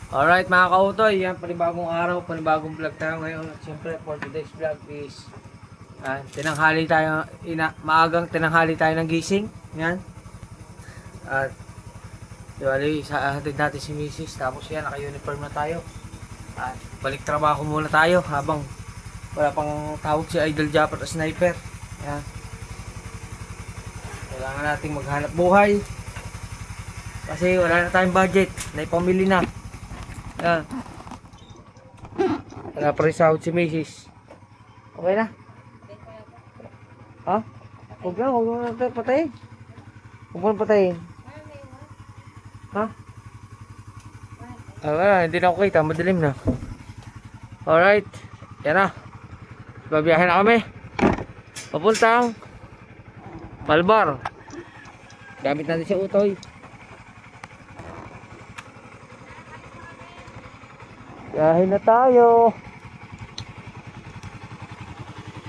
Alright mga kautoy, yan panibagong araw, panibagong vlog tayo ngayon. At siyempre for today's vlog is tinanghali tayo, maagang tinanghali tayo ng gising. Yan. At diwali, hatid natin si Mrs. Tapos yan, naka-uniform na tayo. At balik trabaho muna tayo habang wala pang tawag si Idol Japper at Sniper. Yan. Kailangan nating maghanap buhay. Kasi wala na tayong budget, naipamili na. Yan. Wala pa rin sahod si Mrs. Okay na? Ha? Huwag mo na patayin. Huwag mo na patayin. Ha? Wala, hindi na ako kita, madilim na. Alright, yan na. Babiyahin na kami. Papuntang Malbar. Gamit natin si Utoy. Biyahin na tayo.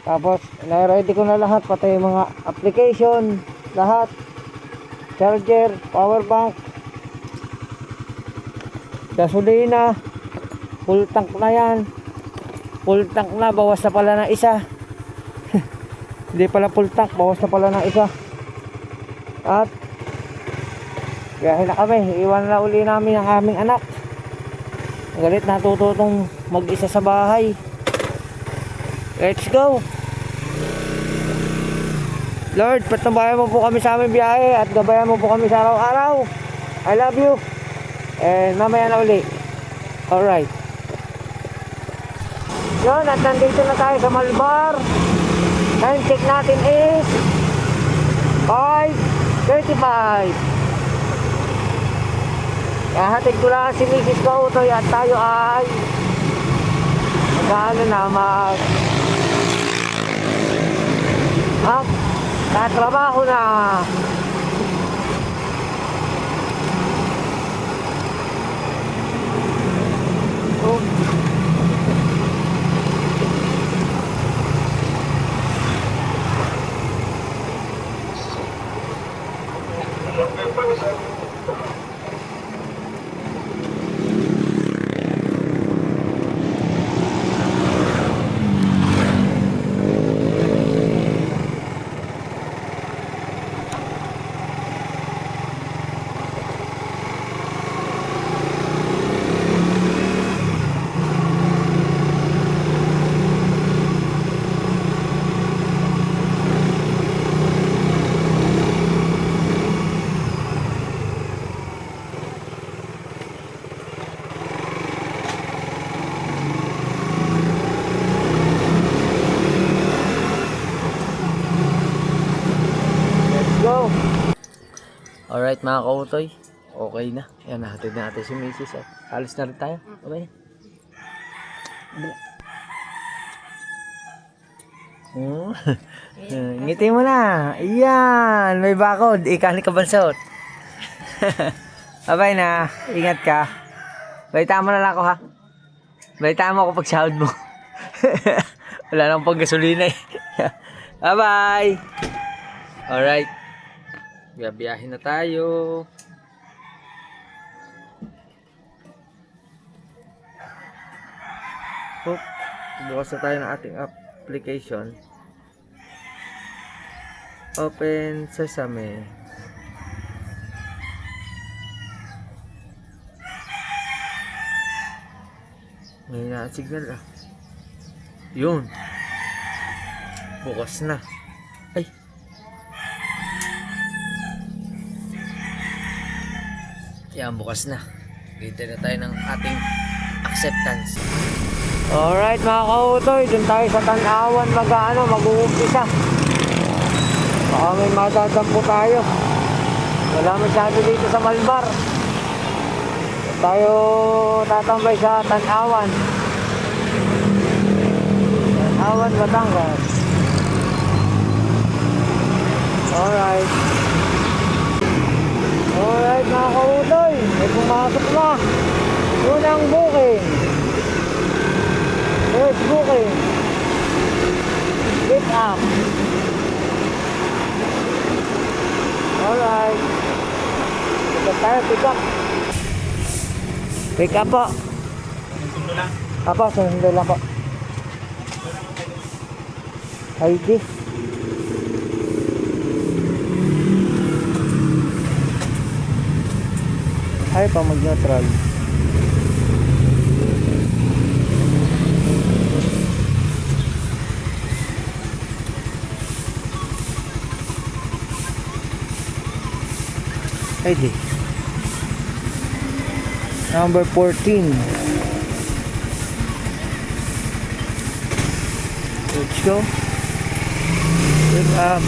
Tapos na-ready ko na lahat, pati yung mga application, lahat. Charger, power bank, gasolina, full tank na yan. Full tank na, bawas na pala ng isa. Hindi pala full tank, bawas na pala ng isa. At biyahin na kami, iwan na uli namin ang aming anak. Galit, natututong mag-isa sa bahay. Let's go. Lord, patnubayan mo po kami sa aming biyahe at gabayan mo po kami sa araw-araw. I love you. And mamaya na uli. Alright. Yun, at nandito na tayo sa Malbar. Time check natin is 5:35. Hatid ko lang si Mrs. Kautoy at tayo ay magkano na tatrabaho na. Alright mga kautoy, okay na. Yan, nahatid na natin si Mrs. At alis na rin tayo. Okay na. Ngiti mo na. Ayan, may bakod. Ikani ka bansot. Abay na, ingat ka. Balitaan mo na lang ako ha. Balitaan mo ako pag sahod mo. Wala nang pang gasolina eh. Bye bye. Alright. Biyahin na tayo. Bukas na tayo ng ating application. Open Sesame. Ngayon na ang signal ah. Yun. Bukas na. Ay. Yan, bukas na. Hintay na tayo ng ating acceptance. Alright mga kautoy, dun tayo sa Tanawan mag-uumpisa. Baka may madadampo tayo. Wala masyado dito sa Malbar. Tayo tatambay sa Tanawan. Tanawan, Batangas. Alright. Alright mga kautoy, may pumasok na. Unang booking. First booking. Pick up. Alright. Pick up tayo, pick up. Pick up po. Sundo lang. Apo, sundo lang po. ID. Ay, pa mag-neutral. ID. Number 14. Let's go. Pick up.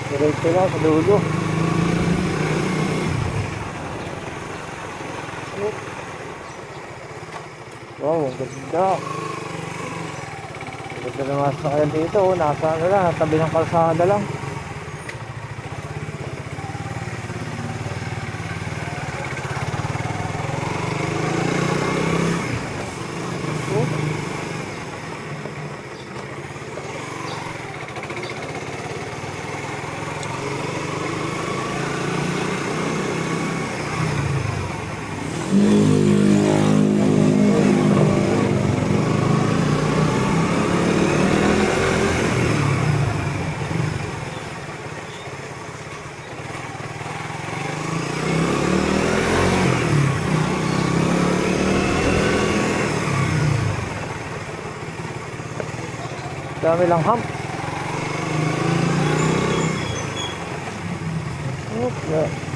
Diretso lang sa dulo. Wow, ang ganda. Ang ganda na mga sakyan dito. Nasa ano lang, natabi ng kalsada lang. Dami lang hump. Okay.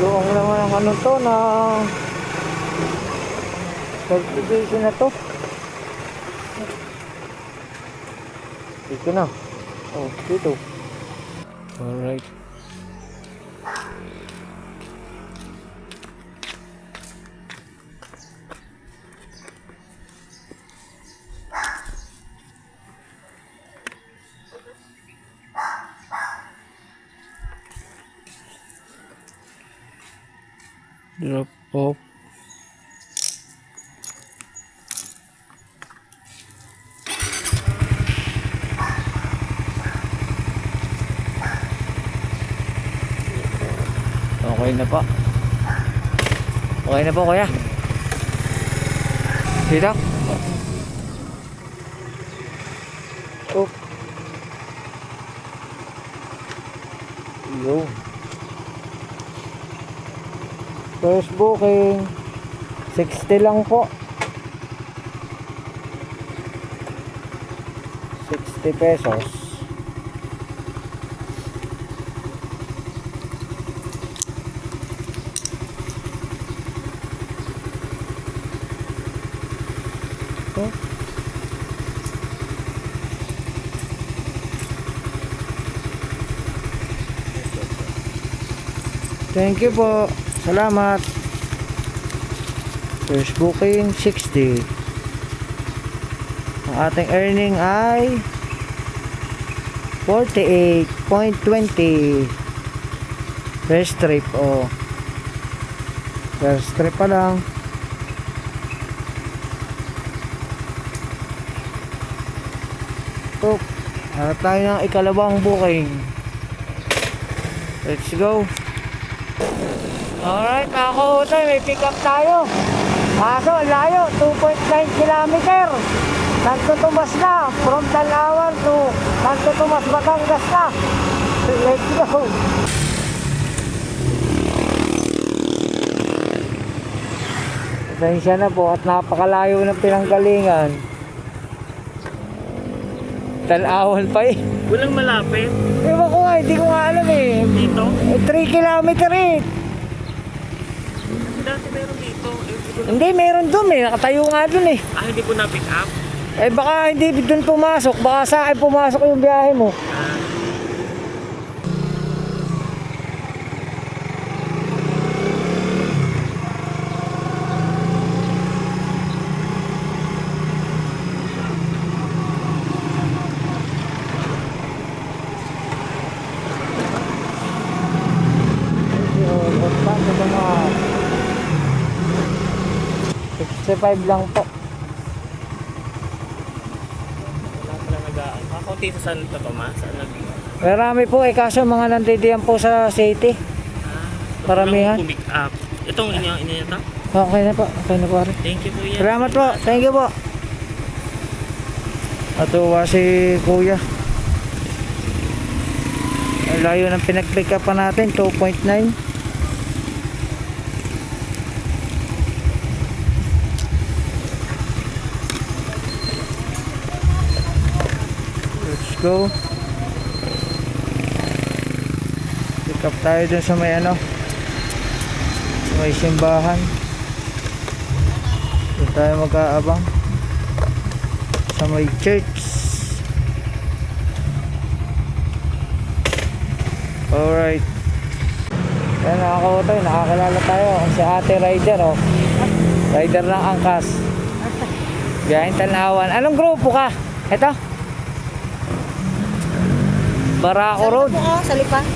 Luwang naman ang ano to na certification na to. Dito na. Oh, dito. Alright. Drop off. Okay na po. Okay na po, kuya. Dito. Oh. Yo. First booking 60 lang po. 60 pesos. Oh. Thank you po. Salamat. First booking 60. Ang ating earning ay 48.20. First trip. Oh. First trip pa lang. Oh, hanap tayo ng ikalawang booking. Let's go. Alright mga kautay, may pick up tayo. Kaso layo, 2.9 kilometer. Santo Tomas na, from Talawan to Santo Tomas, Batangas na. Let's go. Pasensya na po at napakalayo ng pinanggalingan. Tanawan pa eh. Walang malapit. Ewan ko nga, hindi ko nga alam eh. Dito? 3 kilometer eh. Kasi dati meron dito. Hindi, meron dun eh. Nakatayo nga dun eh. Hindi po na-pick up. Eh baka hindi dun pumasok. Baka sa akin pumasok yung biyahe mo. Paano ba mga 65 lang po. Wala pala nag-aan. Kakaunti sa Santo Tomas. Marami po eh, kaso mga nandidiyan po sa city. Paramihan. Walang pick up. Itong inyo to? Okay na po, okay na po rin. Thank you po yan. Salamat po, thank you po. Natuwa si kuya. Ang layo ng pinag-pick up pa natin, 2.9. Let's go. Pick up tayo dun sa may ano, may simbahan. Doon tayo mag-aabang sa may church. Alright. Yan, nakakautay, nakakilala tayo. Ang si Ate Rider, oh. Rider ng angkas. Biyahing Tanawan. Anong grupo ka? Ito? Barako Road. Sa Lipa.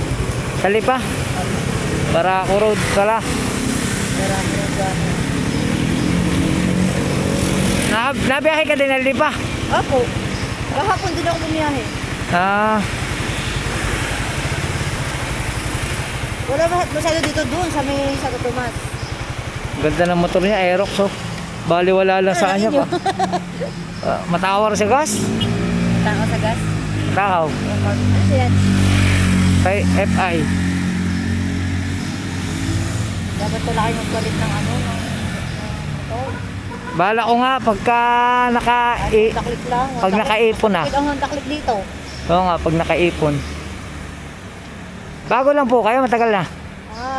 Sa Lipa? Barako Road pala. Nabiyahe ka din ng Lipa? Opo. Kahapon din ako bumiyahe. Wala masyado dito doon sa may Santo Tomas. Ganda ng motor niya, Aerox, oh. Bali wala lang sa kanya pa. Matawar sa gas? Tao sa gas. Takaw. Ano yan? Kay FI. Dapat pala kayo magpalit ng ano, ng motor. Bala ko nga pagka Taklik lang. pag nakaipon na. Taklik ang taklik dito. Oo nga, pag nakaipon. Bago lang po kayo, matagal na.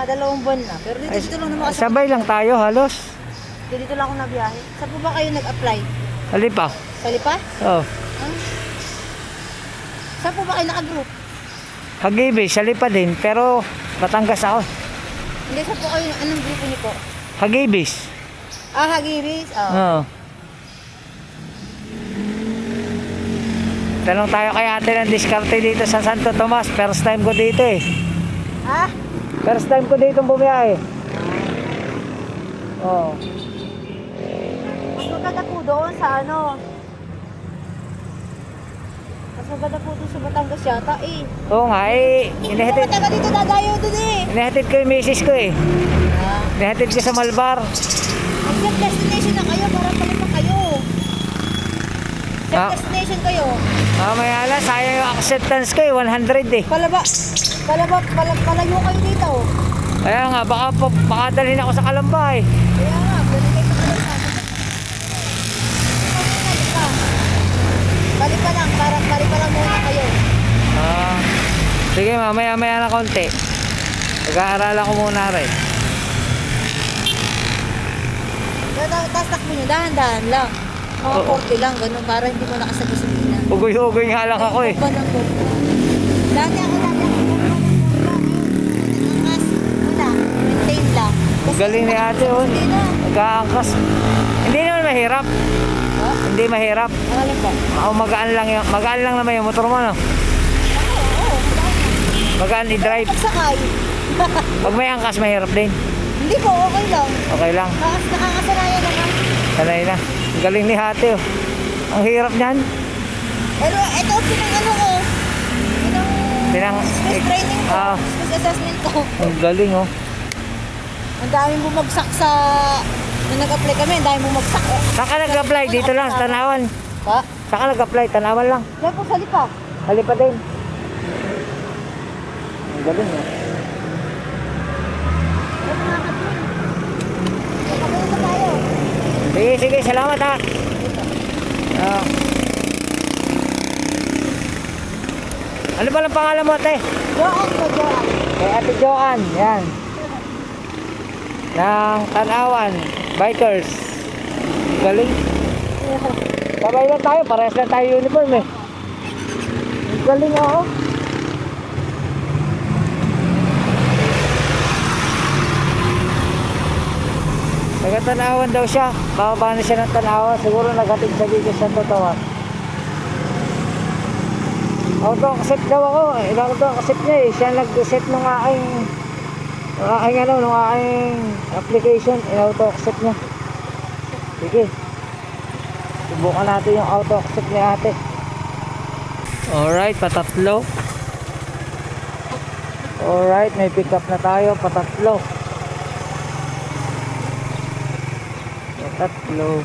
2 buwan na. Pero dito lang naman kasi. Sabay lang tayo halos. Dito lang ako nabiyahe. Saan po ba kayo nag-apply? Halipa. Sa Lipa? Oo. Saan po ba kayo naka-group? Hagibis, sa Lipa din. Pero Batangas ako. Hindi, saan po kayo, anong grupo niyo po? Hagibis. Hagibis? Oo. Tanong tayo kay ate ng diskarte dito sa Santo Tomas. First time ko dito eh. Ha? First time ko dito bumiyahe. Oo. Mas maganda po doon sa ano. Mas maganda po doon sa Batangas yata eh. Oo nga eh. Hindi taga dito dadayo doon eh. Inihatid ko yung misis ko eh. Inihatid ko sa Malbar. Mag-set destination na kayo para palipan kayo. Set destination kayo. Mamaya na, sayang yung acceptance ko eh. 100 eh. Palayo kayo dito. Kaya nga, baka dalhin ako sa Kalamba eh. Kaya nga, pwede kayo sa kayo. Balik pa lang, parang balik pa lang muna kayo. Sige, mamaya na konti. Nag-aaralan ko muna rin. Tapos takbo nyo, dahan-dahan lang. Mga 40 lang, ganun, para hindi mo nakasagasalinan. Ugoy-ugoy nga lang ako eh. Dati ako maintain lang. Ang galing ni ate oh. Nag-aangkas. Hindi naman mahirap. Hindi mahirap. Alin ba? Magaan lang naman yung motor mo, no? Magaan i-drive. Pagsakay. Pag may angkas, mahirap din. Hindi po, okay lang. Okay lang. Nakakasanayan naman. Sanay na. Ang galing ni ate oh. Ang hirap niyan. Pero ito, pinang-ano ko. Space training ko. Space assessment ko. Ang galing oh. Ang daming bumagsak sa... Nung nag-apply kami, ang daming bumagsak. Saan ka nag-apply? Dito lang, sa Tanawan. Ha? Saan ka nag-apply? Tanawan lang. Diyan po sa Lipa. Halipa din. Ang galing oh. Diyan mga kapatid. Diyan tayo. Sige, sige, salamat ha. Ah. Ano ba ang pangalan mo, ate? Joan ko, Joan. Kay Ate Joan, yan. Ng Tanawan, Bikers. Galing. Sabay lang tayo, parehas lang tayo uniform eh. Galing ako. Taga Tanawan daw siya. Bababa na siya ng Tanawan. Siguro naghatid sa Gigas ng Totawan. Auto-accept daw ako. Auto-accept niya eh. Siya nag-set nung aking application. Auto-accept niya. Sige. Subukan natin yung auto-accept ni ate. Alright, patatlo. Alright, may pick up na tayo. Patatlo. Patatlo.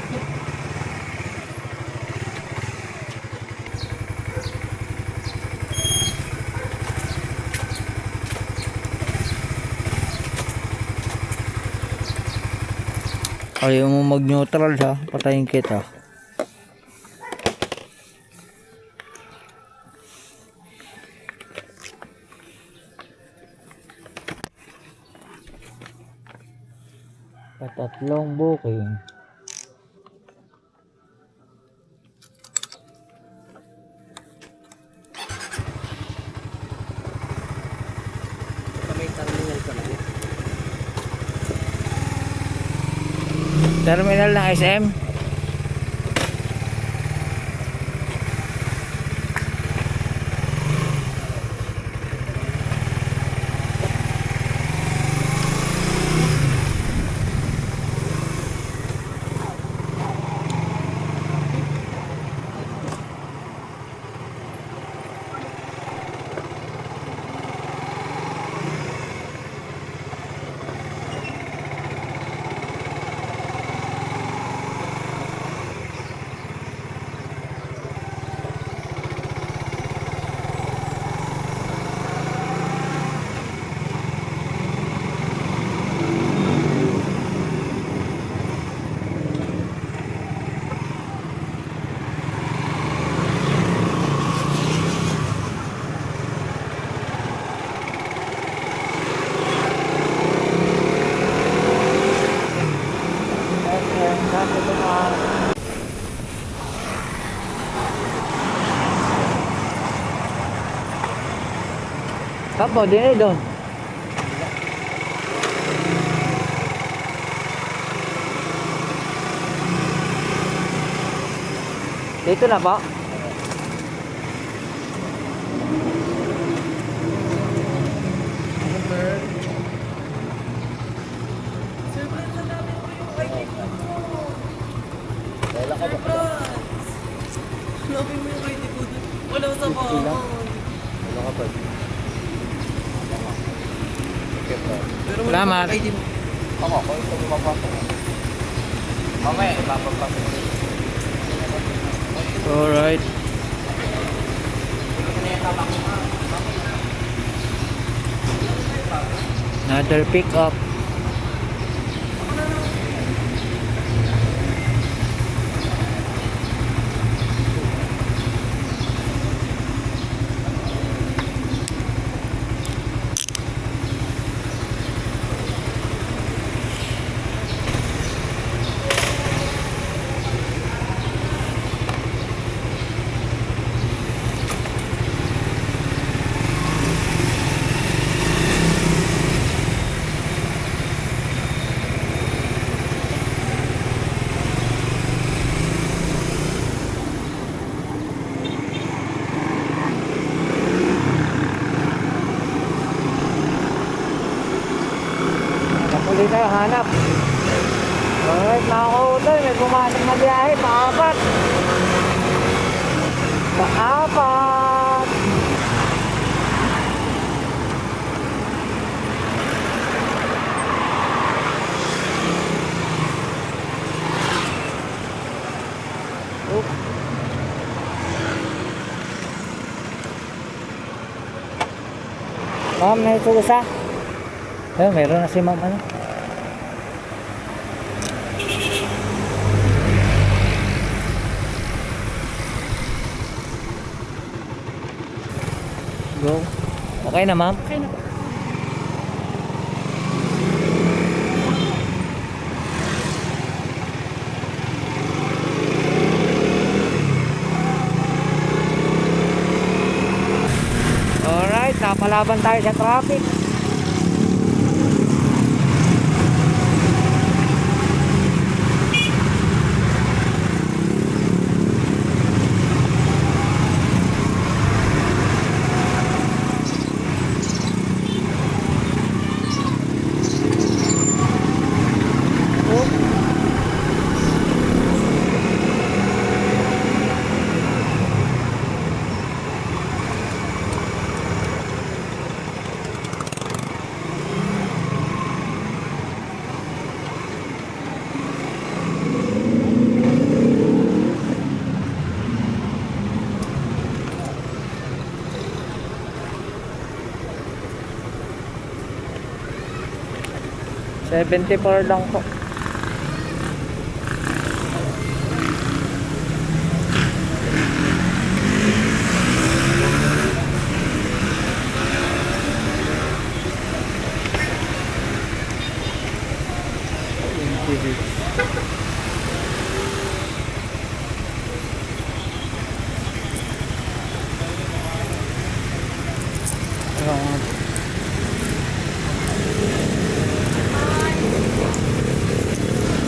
Ayaw mo mag-neutral ha, patayin kita. Patatlong booking. May terminal ka lang. Terminal ng SM. Kapo, din eh doon. Dito na po. Salamat. Ako, ito mapapasok. Mamaya, ipapapasok. Alright. Another pick up. Muli tayo hanap. Alright mga ka-utol, may pumasok na biyahe, paapat. Paapat. Oop. Ma'am, may susa. Meron na si ma'am ano. Go. Okay na, ma'am? Okay na po. Alright, napalaban tayo sa traffic. $74 lang po.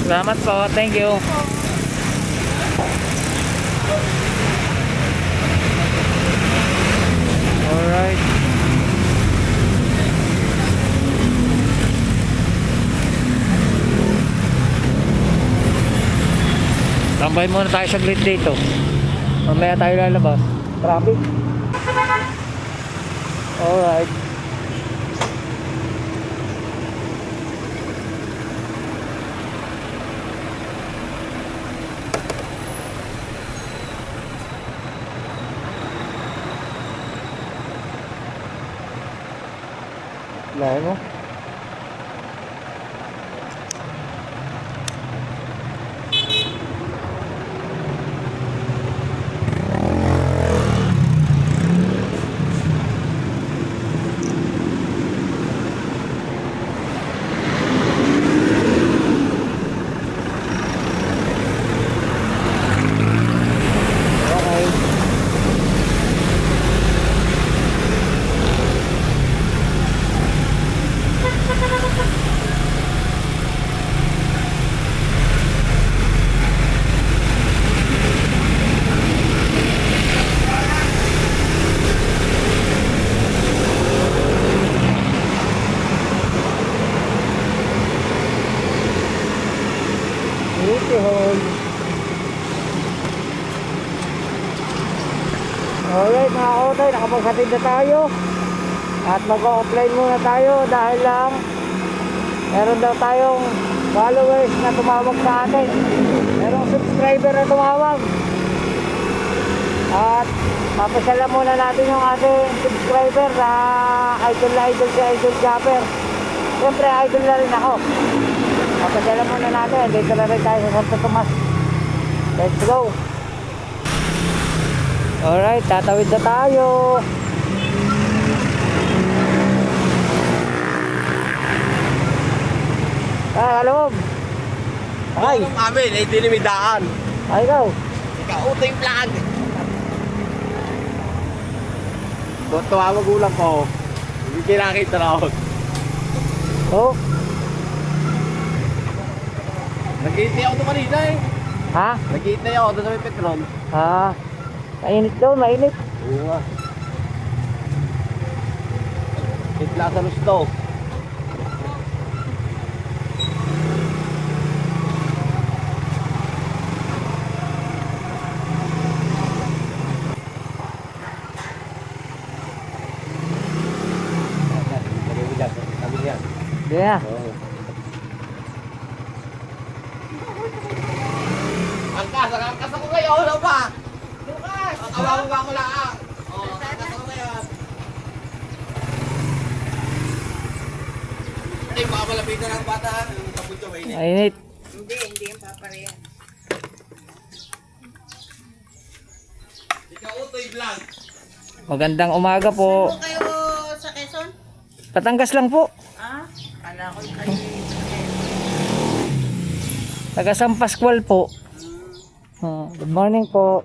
Salamat po, thank you. Alright. Tambay muna tayo saglit dito. Mamaya tayo lalabas. Traffic. Alright. Lahat mo. Alright mga kautoy, nakapaghatid na tayo at mag-offline muna tayo dahil lang meron daw tayong followers na tumawag sa atin, merong subscriber na tumawag at papasala muna natin yung ating subscriber na idol na idol si Idol Japper. Siyempre idol na rin ako. Papasala muna natin, dito na rin tayo sa Santo Tomas. Let's go. Alright, tatawid na tayo. Hello. Ay. Ang amin ay dinimidaan. Ay, ikaw. Ikaw, uting vlog. Tuwa magulang ko. Hindi kinakita na ako. Oh. Nag-iitay ako doon kanina eh. Ha? Nag-iitay ako doon sa may Petron. Ah. Mainit daw, mainit. Oo nga. Hitla sa lusto. Hindi na. Angkas ako ngayon, ano ba? Lukas! Kawawa ba ako lang? Angkas ako ngayon. Hindi, baka malapitan ang bata. Tapos yung mainit. Mainit. Hindi yung paparehan. Ikaw, utoy vlog. Magandang umaga po. Saan po kayo sa Quezon? Batangas lang po. Ah? Kala ko kayo. Taga San Pascual po. Good morning po.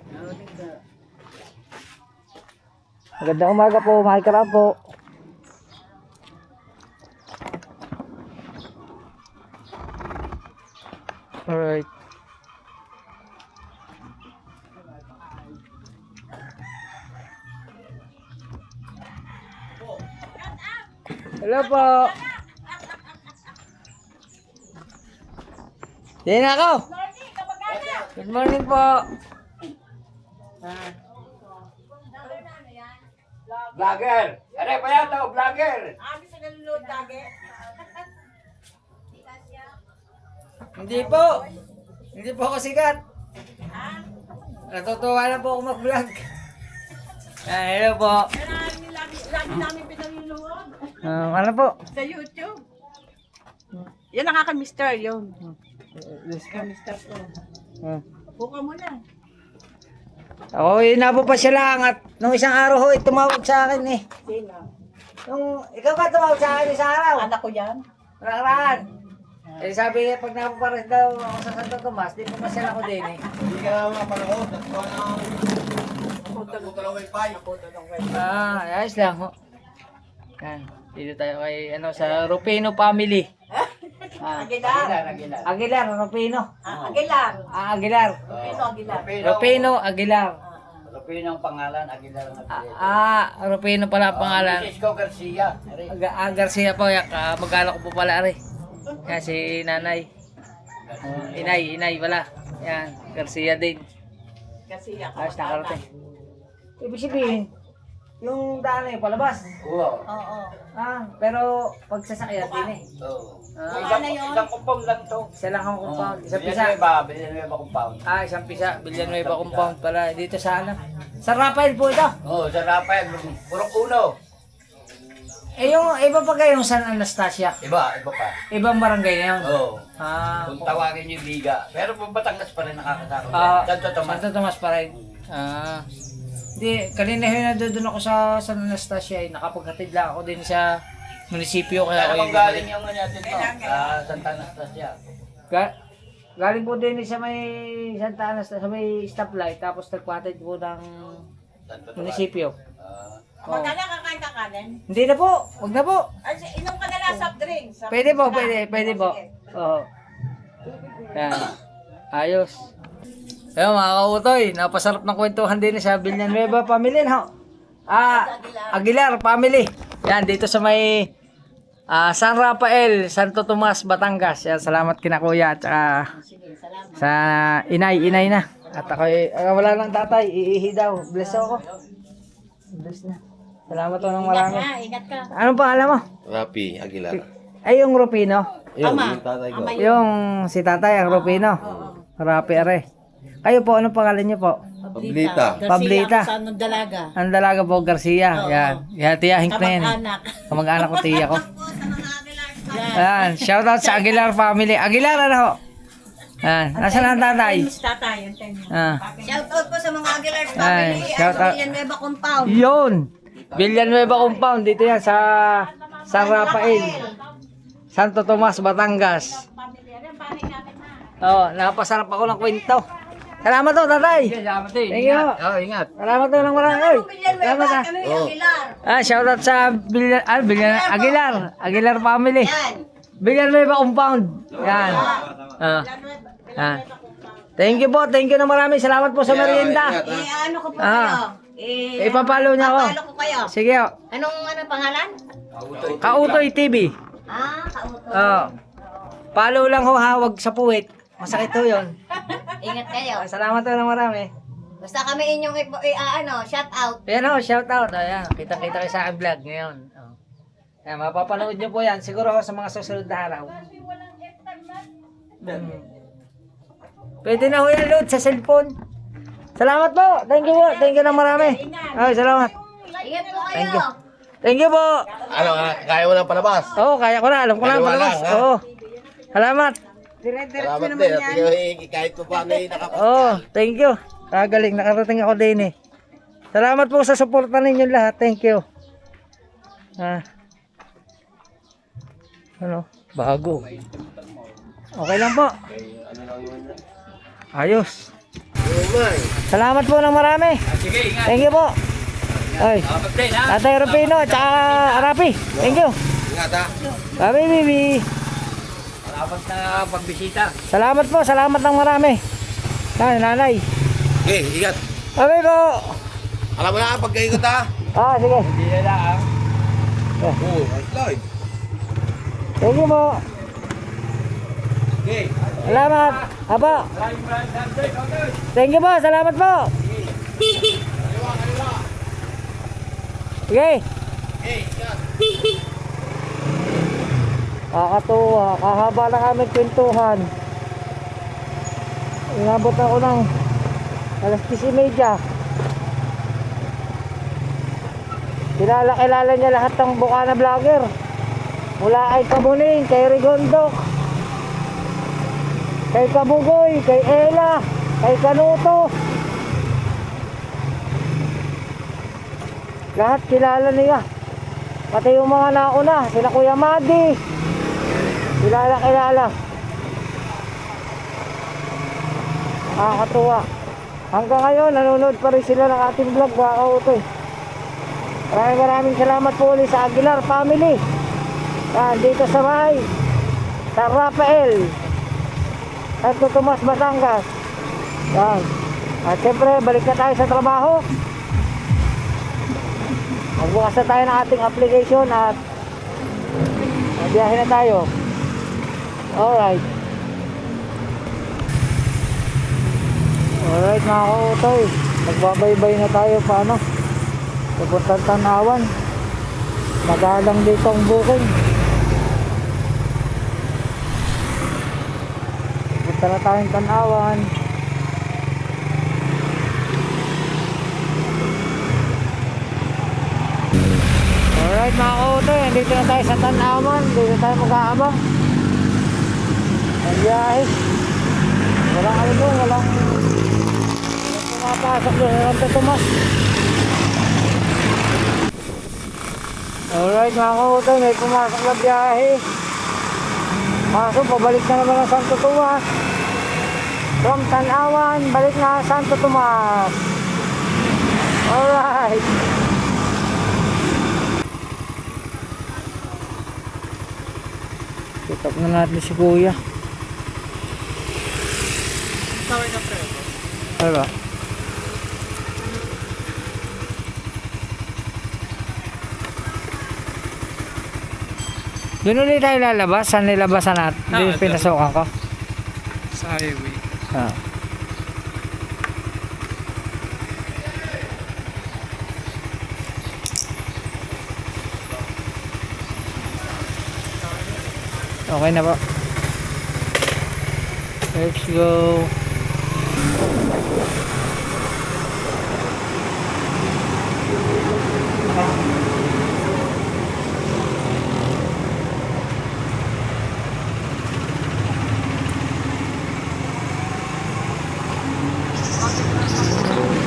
Magandang umaga po, mahal ka po. Alright. Hello po. Yan ako. Good morning po. Vlogger! Ano pa yan daw, vlogger? Hindi po. Hindi po ako sikat. Natutuwa na po ako mag-vlog. Hello po. Lagi namin pinaluluwag. Ano po? Sa YouTube. Yan nakaka-mister yun. Mister ko. Buka mo na. Ako inabo pa siya lang at nung isang araw ho, tumawag sa akin eh. Sino? Ikaw ba tumawag sa akin isang araw? Anak ko yan. Nakaraan. Eh sabi niya, pag napapares daw ako sa Santo Tomas, di pa siya ako din eh. Hindi ka naman mapanood. Nagkuha ng... Nakuha ng wifi. Ayos lang ho. Yan. Dito tayo kay sa Rupino family. Aguilar. Aguilar, Rupino. Aguilar. Aguilar. Pino Aguilar. Rupino Aguilar. Rupino ang pangalan, Aguilar ang Rupino pala ang pangalan. Francisco Garcia. Garcia po, mag-alak ko po pala rin. Yan si nanay. Inay pala. Yan, Garcia din. Kasi ako. Ayos nakarating. Ibig sabihin, yung daan na yung palabas. Oo. Oo. Pero pag sasakyan din eh. Oo. Ano yun? Isang kumpong lang to. Isa lang ang compound. Isang pisa. Villanueva compound. Isang pisa. Villanueva compound pala. Dito sa San Rafael po ito. Oo, sa Rafael. Purok uno. Yung iba pa kayong San Anastasia. Iba pa. Ibang barangay na yun. Oo. Kung Kung tawagin yung Biga. Pero kung Batangas pa rin nakakasama. Santo Tomas. Santo Tomas pa rin. Hindi, kanina na doon ako sa San Anastasia. Nakapaghatid lang ako din sa munisipyo. Kaya Kaya ako kung galing yung natin to. Sa Santa Anastasia. Galing po din sa may Santa Anastasia, sa may stoplight. Tapos nagpatid po ng Santo Tomas. munisipyo. Magkala kakain ka kanin? Hindi na po, wag na po. Inom ka na lang soft drinks. Pwede po, pwede po. Oo. Yan. Ayos. Ayun mga kautoy, napasarap ng kwentuhan din sa Villanueva family. Aguilar family. Yan, dito sa may San Rafael, Santo Tomas, Batangas. Yan, salamat kina kuya at sa inay na. At ako wala lang tatay, iihi daw. Bless ako. Bless na. Salamat po ng marami. Ingat ka. Anong pangalan mo? Rapi Aguilar. Ay, yung Rupino. Yun, Ama. yung tatay ko. Yung si tatay, ang Rupino. Rapi are. Kayo po, anong pangalan niyo po? Pablita. Pablita. Sa anong dalaga? Ang dalaga po, Garcia. Yan. Yan, tiya, hink na yan. Kamag-anak. Kamag-anak ko, tiya ko. Yan. Shoutout sa Aguilar family. Aguilar, ano ho? Yan. Nasaan ang tatay? Tatay, antay mo. Shout out po sa mga Aguilar Ay, family shout out. at Villanueva compound. Yun. Villanueva compound. Dito yan sa San Rafael. Santo Tomas, Batangas. Napasarap ako ng kwento. Salamat to, tatay. Salamat eh. Thank you. Ingat. Salamat to ng marami. Oy. Villanueva, Salamat kami Aguilar. Shoutout sa Aguilar family. Yan. Villanueva compound. Yan. Thank you po. Thank you na marami. Salamat po sa merienda. Ano ko po kayo? Ipapalo niya ako. Papalo ko kayo. Sige. Anong pangalan? Kautoy TV. Kauto. Follow lang ho ha. Huwag sa puwit. Masakit ho yun. Ingat kayo. Salamat po ng marami. Basta kami inyong shout out. Ayan ho. Shoutout. Ayan. Kita-kita kayo sa aking vlog ngayon. Ayan, mapapanood nyo po yan. Siguro ho sa mga susunod na araw. Pwede na ho yan load sa cellphone. Salamat po. Thank you po. Thank you na marami. Ay, salamat. Ingat po kayo. Thank you. Thank you po. Ano, kaya mo ng palabas? Oo, kaya ko na. Alam ko na. Dalawa Palabas. lang, ha? Oo. Salamat. Salamat din. At kahit pa paano nakapag... Oo, thank you. Kagaling. Nakarating ako din eh. Salamat po sa suporta ninyo lahat. Thank you. Ano? Bago. Okay lang po. Ayos. Salamat po ng marami. Sige, ingat. Thank you po. Ay, Update ha. Tatay Rufino, tsaka Rapi. Thank you. Ingat ha. Babi, bibi. Salamat na pagbisita. Salamat po, salamat ng marami. Nanay. Okay, ingat. Babi po. Alam mo na, pagkaikot ha. Sige. Hindi na lang. Oo, slide. Thank you po. Okay. Salamat. Apo. Thank you po, salamat po. Okay. Kakatuwa, kahaba na kami kwentuhan. Inabot ako ng alas 10:30. Kilala niya lahat ng Bukana vlogger. Mula kay Kamuning, kay Rigondok, kay Kabugoy, kay Ella, kay Kanuto. Lahat kilala niya. Pati yung mga nauna, sila Kuya Madi. Kilala. Nakakatuwa. Hanggang ngayon, nanonood pa rin sila ng ating vlog, mga kautoy. Maraming salamat po ulit sa Aguilar family. Yan, dito sa bahay. San Rafael. Santo Tomas, Batangas. Yan. At syempre, balik na tayo sa trabaho. Magbukas na tayo ng ating application at biyahe na tayo. Alright. Alright mga kautoy. Magbabaybay na tayo paano. Pupuntang Tanawan. Magalang dito ang booking. Punta na tayong Tanawan. Alright mga kautoy, dito na tayo sa Tanawan. Dito tayo mag-aabang. Ang biyahe. Walang ano doon, walang pumapasok doon sa Santo Tomas. Alright mga kautoy, may pumasok na biyahe. Kaso pabalik na naman ang Santo Tomas. From Tanawan, balik na Santo Tomas. Alright. Pick up na natin si Kuya. Tawag na pre. Ano ba? Doon ulit tayo lalabas. Saan nilabasan natin? Doon ito. pinasokan ko. Sa highway. Ah. Okay na po. Let's go.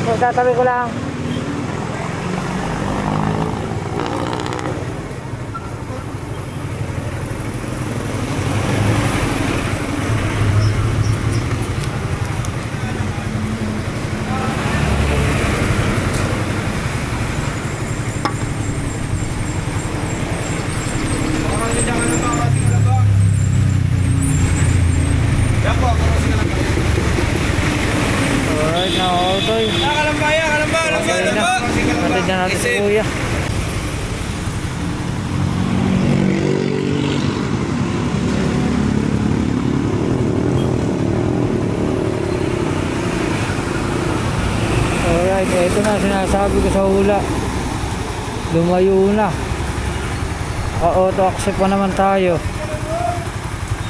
So, tatabi ko lang. Alright, na autoy. Kalambaya. Okay na. Natin dyan natin si Kuya. Alright, ito na sinasabi ko sa hula. Lumayo na. Auto accept pa naman tayo.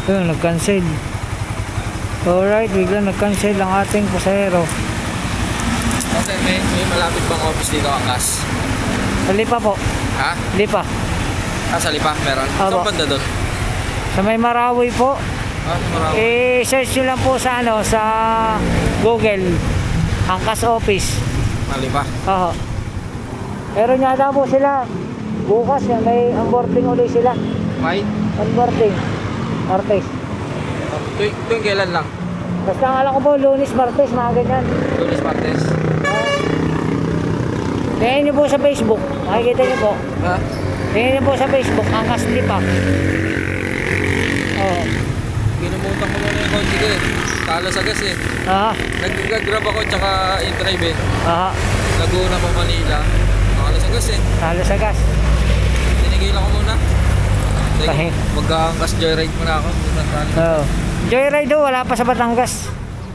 Yun, nag-cancel. Alright, biglang nag-cancel ang ating pasahero. Okay, may malapit pang office dito ang gas. Sa Lipa po. Ha? Lipa. Sa Lipa, meron. Aba. Saan banda doon? Sa may Marawi po. Marami. I-search nyo lang po sa ano, sa Google. Angkas Office. Mali ba? Oo. Pero yata po sila, bukas may onboarding ulit sila. May? Onboarding. Martes. Tuwing kailan lang? Basta ang alam ko po, Lunes, Martes, mga ganyan. Lunes, Martes. Tingnan niyo po sa Facebook. Makikita niyo po. Ha? Tingnan niyo po sa Facebook, ang Kaslipak. Oo. Pinumutang ko muna yung kotse ko eh. Talo sa gas eh. Ah, Nag-grab ako tsaka in-drive eh. ah, Laguna pa Manila. Talo sa gas eh. talo sa gas. Tinigilan ko muna. Tahi. Mag-gas joyride muna ako. Oo. Joyride do, wala pa sa Batangas.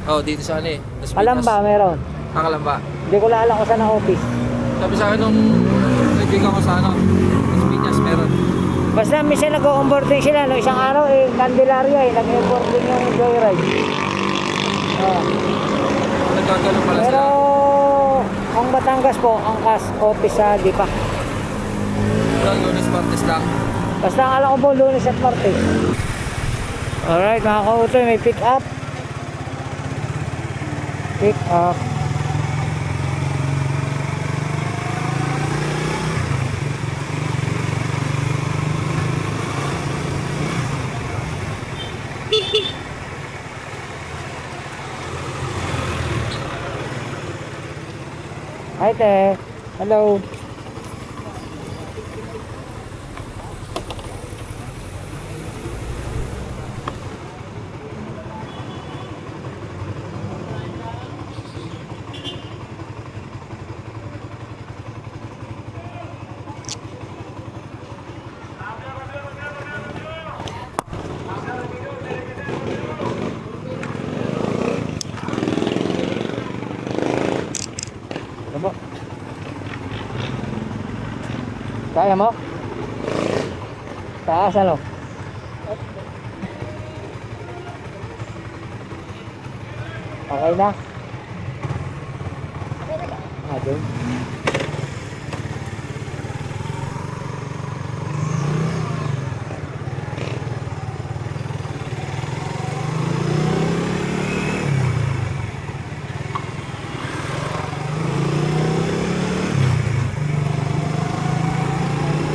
Oh, dito sa ano eh. Las Piñas. Alam ba, meron? Kalamba. Hindi ko lang alam kung saan ang office. Sabi sa akin nung naibigan ko sa ano, Las Piñas, meron. Basta minsan nag-onboarding sila, no, isang araw eh, Candelaria eh, nag-onboarding yung joyride. Oo. Nagkagalo pala Pero sila. ang Batangas po, ang office sa Dipa. Lunes, Martes lang. Basta ang alam ko po, Lunes at Martes. Alright mga kautoy, may pick up. Pick up. Hi te. Hello. Ano? Kaya mo? Taas ano? Okay na? Doon.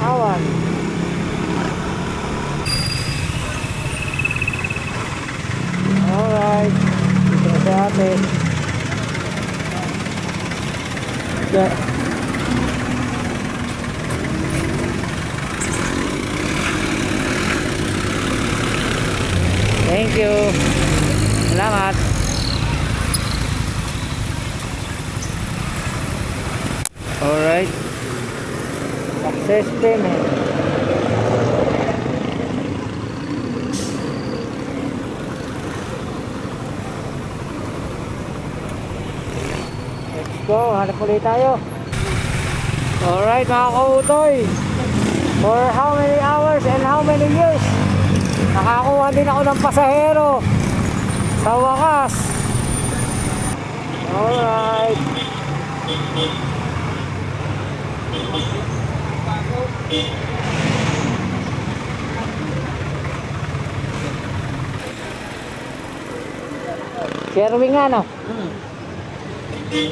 Awan. Alright. Dito na sa atin. Yeah. Thank you. Salamat. Alright. Success payment. Let's go. Hanap ulit tayo. Alright mga kautoy. For how many hours and how many years? Nakakuha din ako ng pasahero. Sa wakas. Alright. Sherwing nga no? Okay.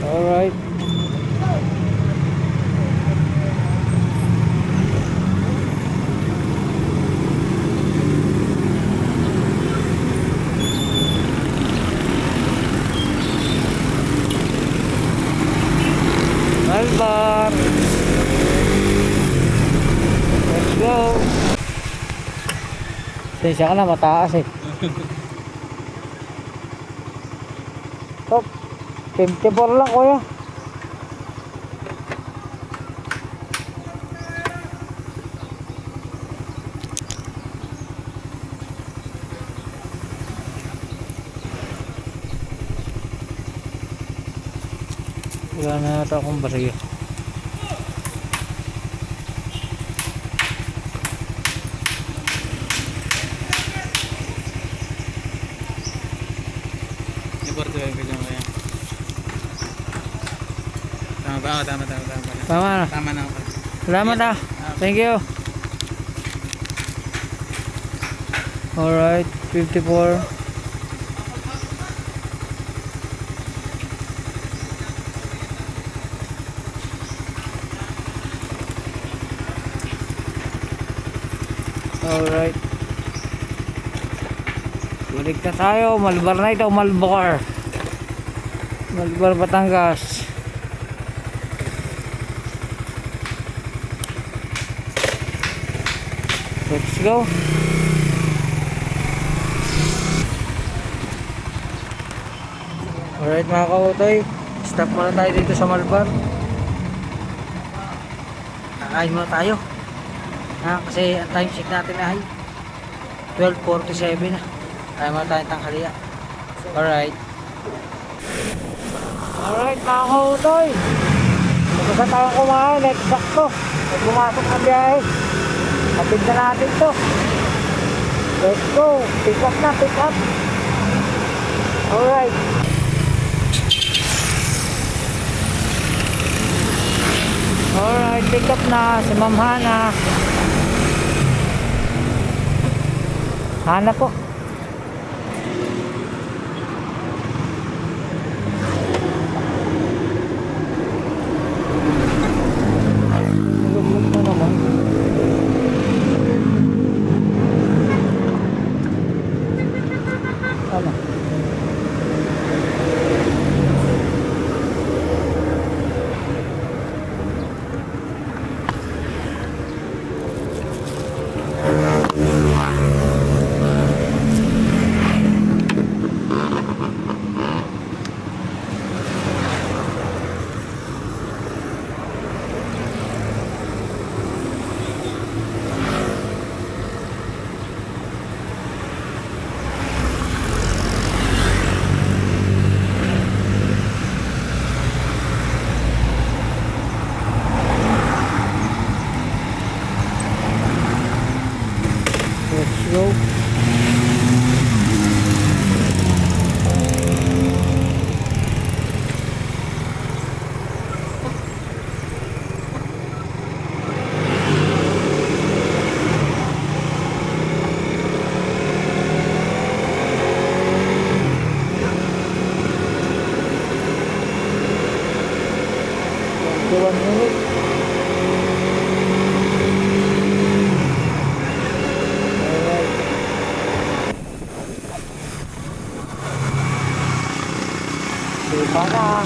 Alright. Malbar. Let's go. Sensya ka na, mataas eh. Top. 54 lang kuya. Wala na ata akong barya. Ibartuhan ka dyan kaya. Tama Tama. Tama na. Tama na ako. Salamat ah. Thank you. Alright, 54. Alright. Balik na tayo. Malbar na ito. Malbar. Malbar, Batangas. Let's go. Alright mga kautoy, stop muna tayo dito sa Malbar. Kakain muna tayo. Kasi ang time check natin ay 12:47 na. Kaya muna tayo tanghaliya. Alright. Alright mga kautoy, tapos na tayo kumain. Let's sakto. At pumasok na biyahe. Kapit na natin to. Let's go. Pick up na, pick up. Alright. Alright, pick up na si Ma'am Hana. Hana po. Lugmok na naman. Ano? Let's go. One minute. Alright. Diba na?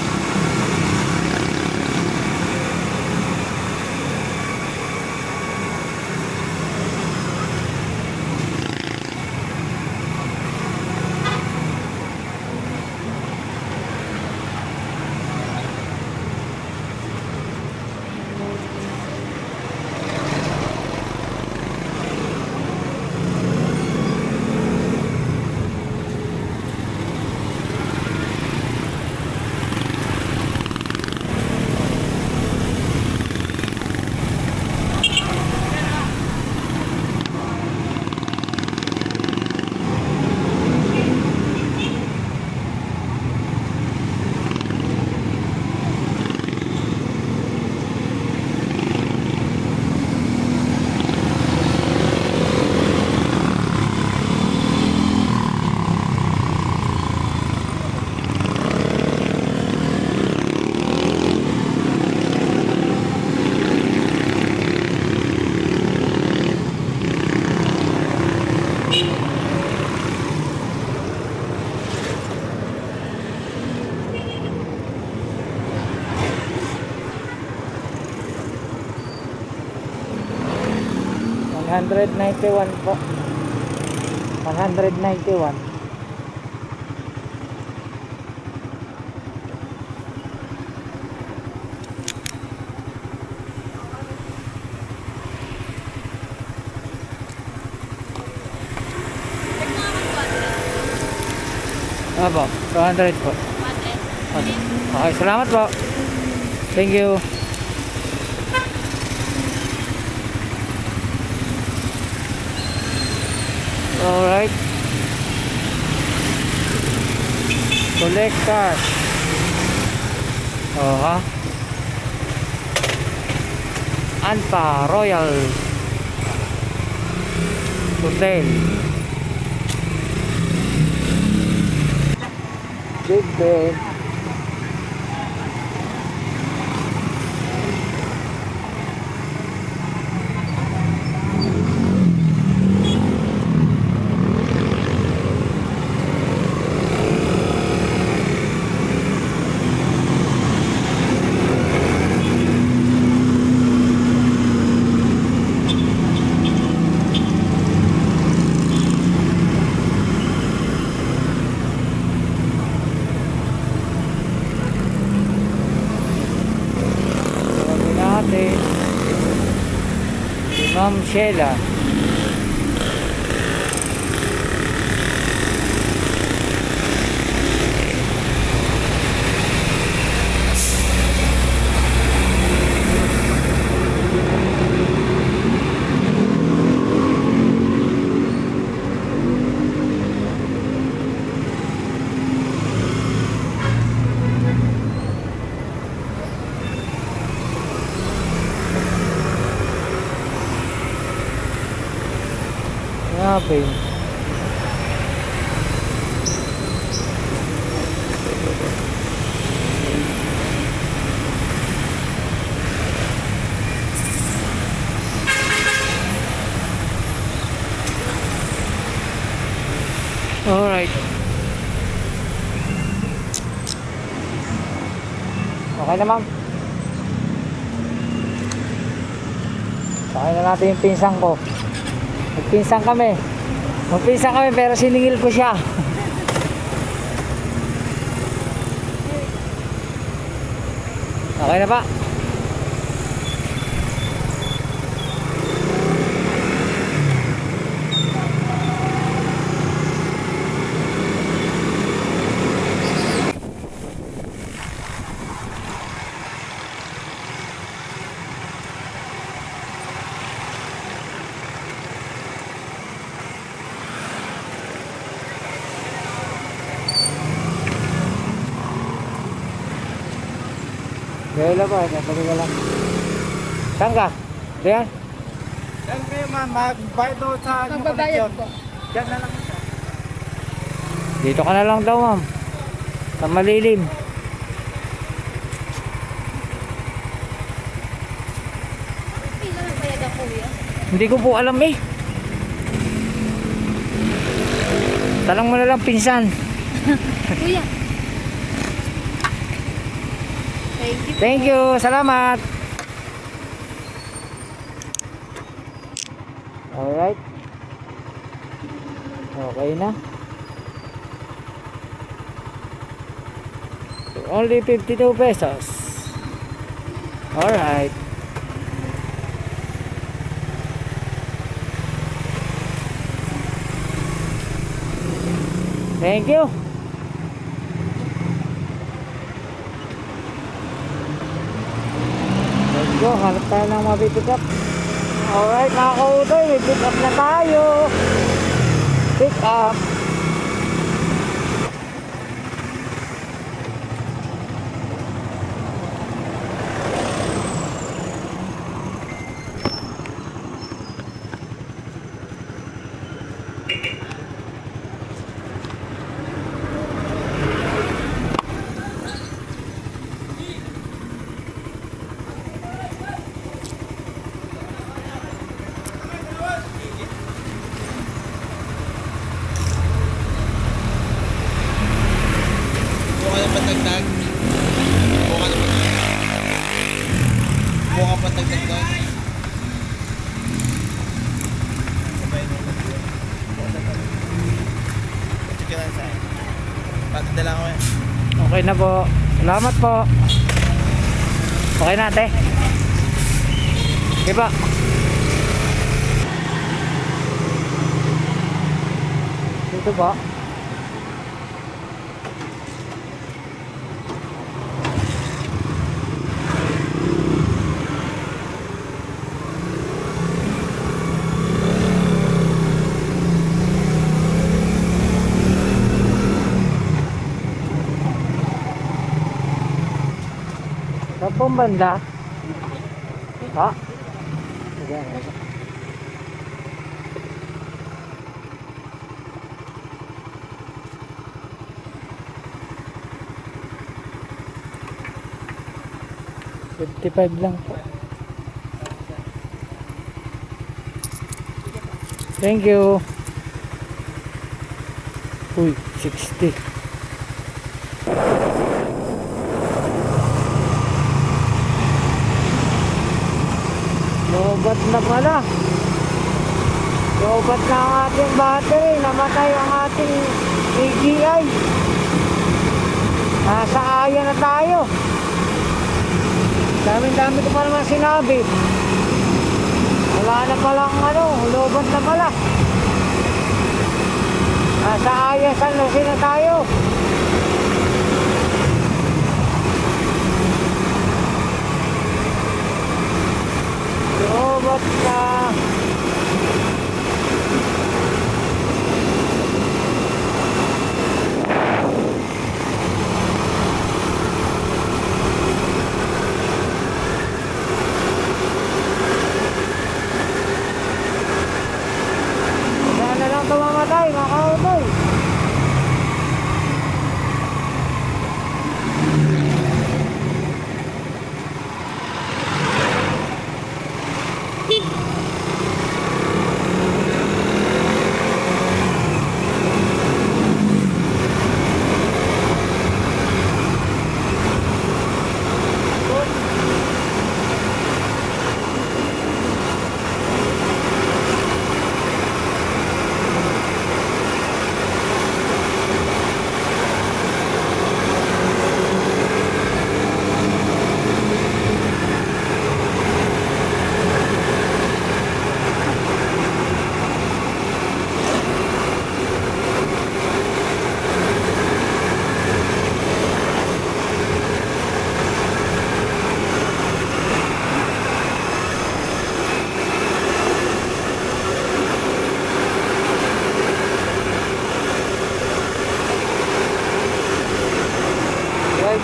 $191 po. 191. Apo, 200 po. Okay, salamat po. Thank you. Alright. Collect cash. Oh ha. Anpa Royal Hotel. Big Ben. Sabi natin si Ma'am Sheila. Grabe. Alright. Okay na, ma'am. Sakay na natin yung pinsang ko. Magpinsan kami. Magpinsan kami pero siningil ko siya. Okay na pa? Gaya ba? Napali ka lang. Saan ka? Diyan? Saan kayo ma'am? Magbayad daw sa inyong koneksyon. Diyan na lang siya. Dito ka na lang daw, ma'am. Sa malilim. Pila ng bayad ako yan? Hindi ko po alam eh. Tanong mo na lang pinsan. Kuya. Thank you. Thank you. Salamat. Alright. Okay na. So, only 52 pesos. Alright. Thank you. Let's go. Hanap tayo ng mapipick up. Alright mga kautoy, may pick up na tayo. Pick up. Buka na patagdag. Buka na patagdag. Buka patagdag doon. Sige lang sa'yo. Patadala ko yan. Okay na po. Salamat po. Okay na ate. Okay pa. Dito po. Sa pong banda. Ha? Yan. 55 lang po. Thank you. Uy, 60. Lobat na pala. Lobat na ang ating battery. Namatay ang ating AGI. Nasa aya na tayo. Dami ko pa naman sinabi. Wala na palang lobat na pala. Nasa aya San Jose na tayo. Lobat na. Wala na lang tumamatay, mga kautoy.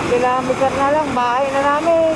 Kilometer na lang, bahay na namin.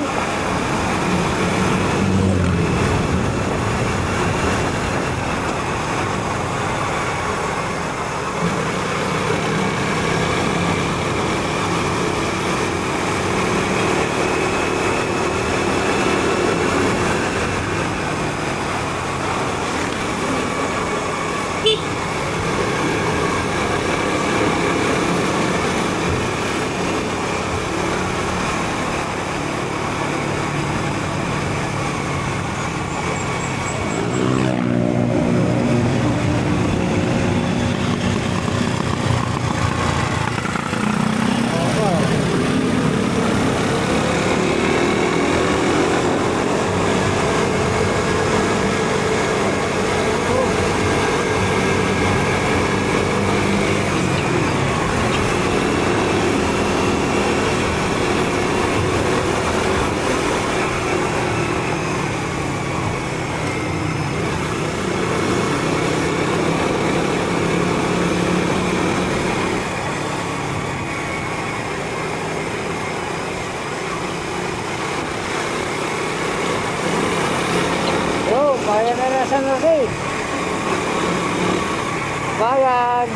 Bayan na na San Jose. Bayan.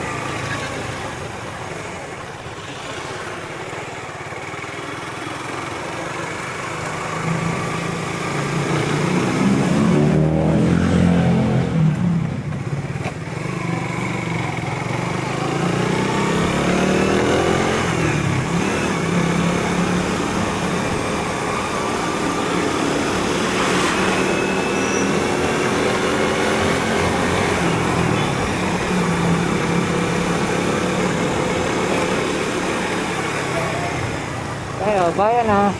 Ayo, bayan ha.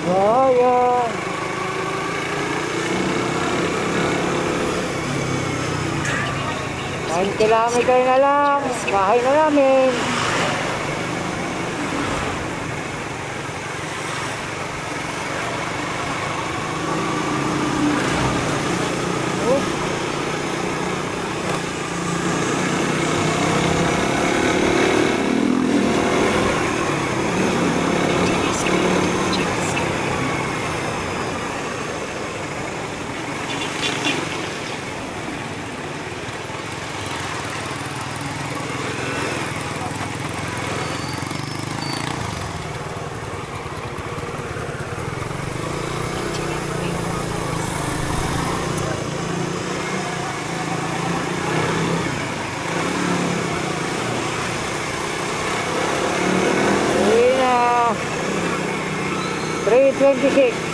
Bayan. Kain kilometer na lang. Bahay na namin. 26.